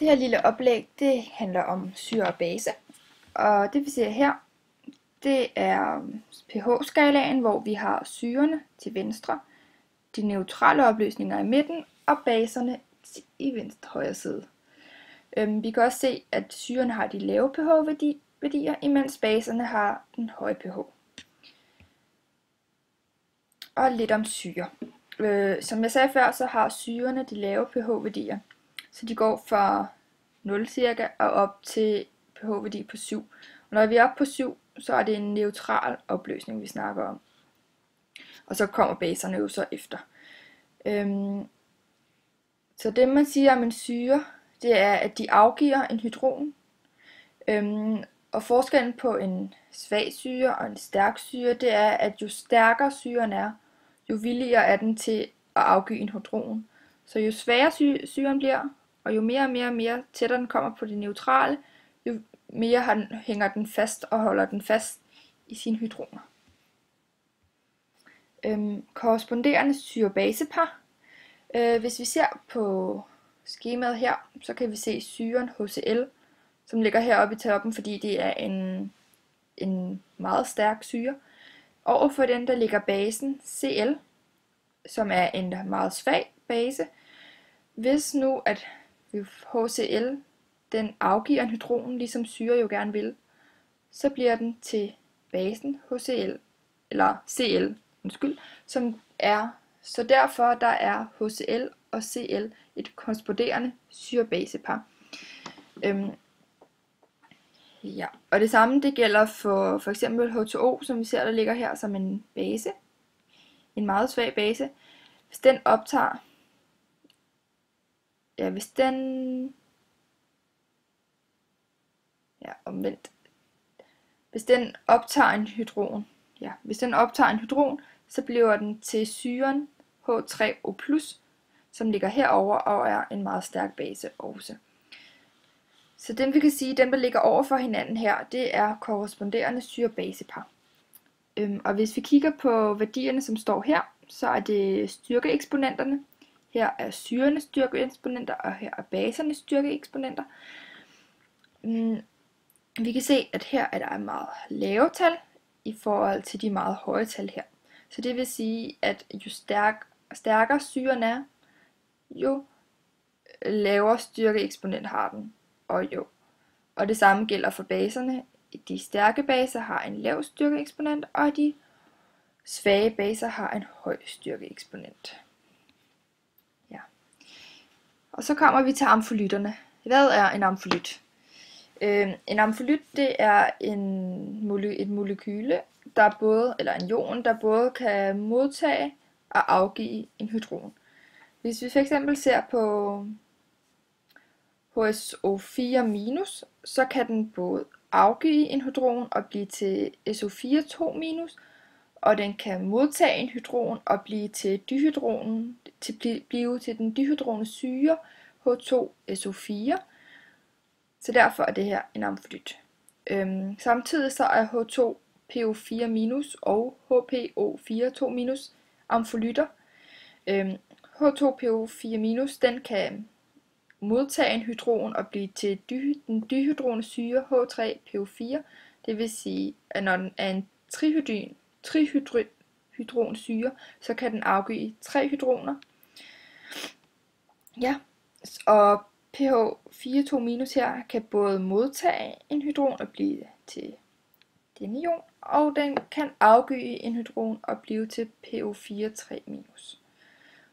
Det her lille oplæg, det handler om syre og base. Og det vi ser her, det er pH-skalaen, hvor vi har syrerne til venstre, de neutrale opløsninger i midten og baserne i venstre højre side. Vi kan også se, at syrerne har de lave pH-værdier, imens baserne har den høje pH. Og lidt om syre. Som jeg sagde før, så har syrerne de lave pH-værdier. Så de går fra 0 cirka og op til pH-værdi på 7. Og når vi er oppe på 7, så er det en neutral opløsning, vi snakker om. Og så kommer baserne jo så efter. Så det man siger om en syre, det er, at de afgiver en hydron. Og forskellen på en svag syre og en stærk syre, det er, at jo stærkere syren er, jo villigere er den til at afgive en hydron. Så jo svagere syren bliver, og jo mere tættere den kommer på det neutrale, jo mere hænger den fast og holder den fast i sine hydroner. Korresponderende syre-basepar. Hvis vi ser på skemaet her, så kan vi se syren HCl, som ligger heroppe i toppen, fordi det er en meget stærk syre. Overfor den der ligger basen Cl, som er en meget svag base. Hvis nu at HCl den afgiver en hydron, ligesom syre jo gerne vil, så bliver den til basen HCl, eller Cl, som er, så derfor der er HCl og Cl et korresponderende syre-basepar. Ja, og det samme det gælder for eksempel H2O, som vi ser der ligger her som en base, en meget svag base. Hvis den optager, hvis den optager en hydron, så bliver den til syren H3O+, som ligger herover og er en meget stærk base også. Så den vi kan sige, den der ligger over for hinanden her, det er korresponderende syre-basepar. Og hvis vi kigger på værdierne, som står her, så er det styrkeeksponenterne. Her er syrenes styrkeeksponenter, og her er basernes styrkeeksponenter. Vi kan se, at her er der meget lave tal i forhold til de meget høje tal her. Så det vil sige, at jo stærkere syren er, jo lavere styrkeeksponent har den. Og det samme gælder for baserne. De stærke baser har en lav styrkeeksponent, og de svage baser har en høj styrkeeksponent. Ja. Og så kommer vi til amfolytterne. Hvad er en amfolyt? En amfolyt, det er et molekyle, eller en ion, der både kan modtage og afgive en hydron. Hvis vi fx ser på HSO4-, så kan den både afgive en hydron og blive til SO4-2-, og den kan modtage en hydron og blive til den dihydrone syre H2SO4. Så derfor er det her en amfolyt. Samtidig så er H2PO4- og HPO4-2- amfolytter. H2PO4- den kan modtage en hydron og blive til den dihydrone syre H3PO4. Det vil sige, at når den er en trihydronsyre, så kan den afgive 3 hydroner. Ja, og pH4-2- her kan både modtage en hydron og blive til denne ion, og den kan afgive en hydron og blive til pH4-3-.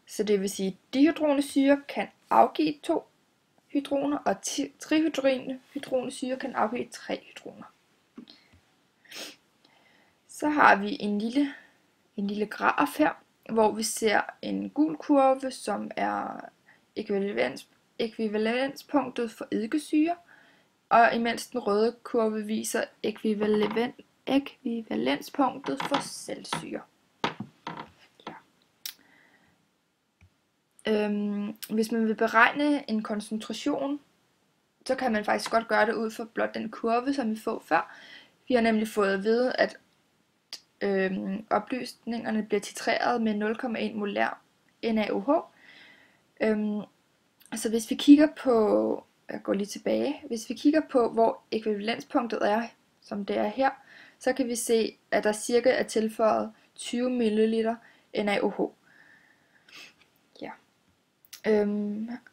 Så det vil sige, at dihydronesyre kan afgive 2 hydroner, og trihydronesyre kan afgive 3 hydroner. Så har vi en lille graf her, hvor vi ser en gul kurve, som er ekvivalenspunktet for eddikesyre, og imens den røde kurve viser ekvivalenspunktet for saltsyre. Hvis man vil beregne en koncentration, så kan man faktisk godt gøre det ud fra blot den kurve, som vi får før. Vi har nemlig fået at vide, at opløsningerne bliver titreret med 0,1 molær NaOH. Så hvis vi kigger på jeg går lige tilbage. Hvis vi kigger på, hvor ekvivalenspunktet er, som det er her, så kan vi se, at der cirka er tilføjet 20 ml NaOH. Ja.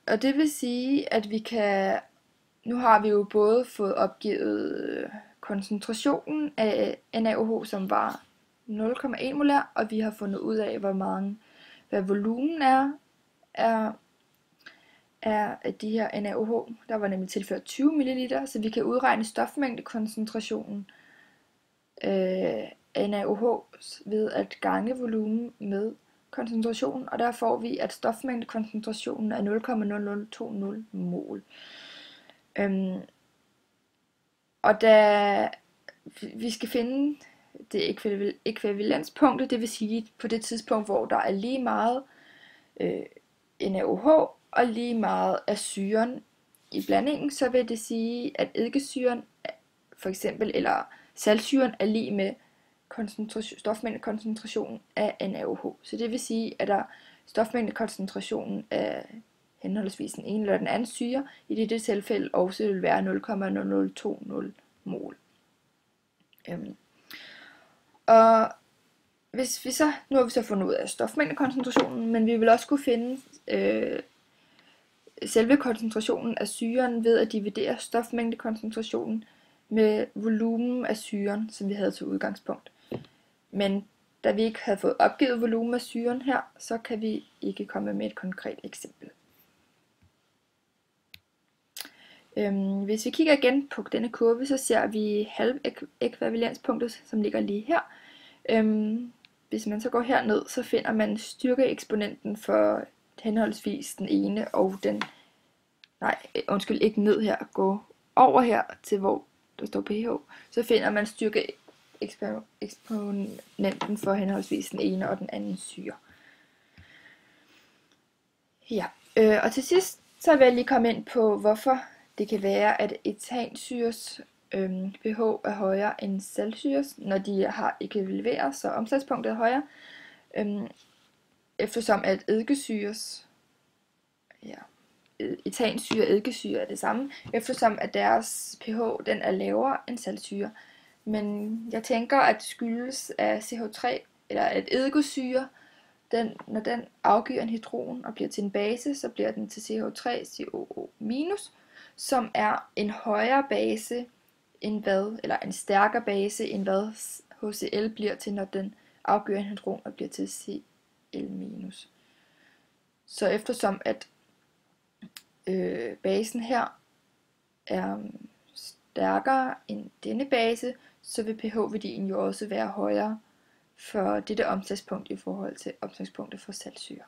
Og det vil sige, at vi kan, nu har vi jo både fået opgivet koncentrationen af NaOH, som var 0,1 molar, og vi har fundet ud af, hvad volumen er af de her NaOH. Der var nemlig tilført 20 ml, så vi kan udregne stofmængdekoncentrationen af NaOH ved at gange volumen med koncentrationen, og der får vi, at stofmængdekoncentrationen er 0,0020 mol. Og da vi skal finde det ekvivalenspunktet, det vil sige på det tidspunkt, hvor der er lige meget NaOH og lige meget af syren i blandingen, så vil det sige, at eddikesyren for eksempel, eller saltsyren er lig med stofmængdekoncentrationen af NaOH. Så det vil sige, at der stofmængdekoncentrationen af henholdsvis den ene eller den anden syre i dette tilfælde også vil være 0,0020 mol. Og hvis vi så, nu har vi så fundet ud af stofmængdekoncentrationen, men vi vil også kunne finde selve koncentrationen af syren ved at dividere stofmængdekoncentrationen med volumen af syren, som vi havde til udgangspunkt. Men da vi ikke havde fået opgivet volumen af syren her, så kan vi ikke komme med et konkret eksempel. Hvis vi kigger igen på denne kurve, så ser vi halvekvivalenspunktet, som ligger lige her. Hvis man så går herned, så finder man styrkeeksponenten for henholdsvis den ene og den, ikke ned her, gå over her til hvor der står pH, så finder man styrkeeksponenten for henholdsvis den ene og den anden syre. Ja, og til sidst så vil jeg lige komme ind på, hvorfor det kan være, at etansyres pH er højere end saltsyres, når de har ekvivaleret, så omslagspunktet er højere, eftersom at eddikesyres, etansyre og eddikesyre er det samme, eftersom at deres pH den er lavere end saltsyre. Men jeg tænker, at det skyldes af CH3, eller at eddikesyre, når den afgiver en hydrogen og bliver til en base, så bliver den til CH3COO-, som er en højere base end hvad, eller en stærkere base end hvad HCl bliver til, når den afgiver en hydrogen og bliver til Cl-. Så eftersom at basen her er stærkere end denne base, så vil pH-værdien jo også være højere for dette omslagspunkt i forhold til omslagspunktet for saltsyre.